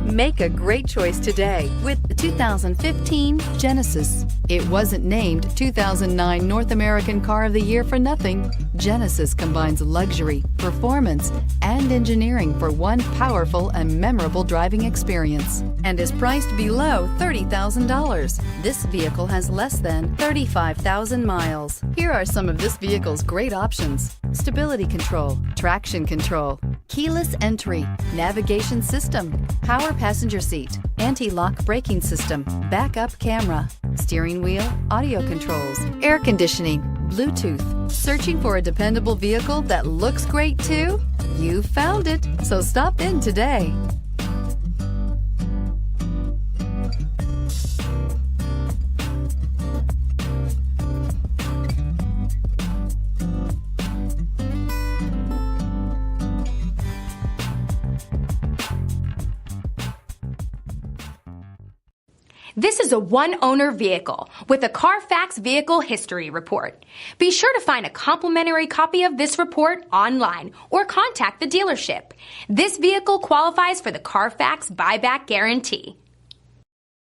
Make a great choice today with the 2015 Genesis. It wasn't named 2009 North American Car of the Year for nothing. Genesis combines luxury, performance, and engineering for one powerful and memorable driving experience and is priced below $30,000. This vehicle has less than 35,000 miles. Here are some of this vehicle's great options: stability control, traction control, keyless entry, navigation system, power passenger seat, anti-lock braking system, backup camera, steering wheel audio controls, air conditioning, Bluetooth. Searching for a dependable vehicle that looks great too? You found it, so stop in today. This is a one-owner vehicle with a Carfax Vehicle History Report. Be sure to find a complimentary copy of this report online or contact the dealership. This vehicle qualifies for the Carfax Buyback Guarantee.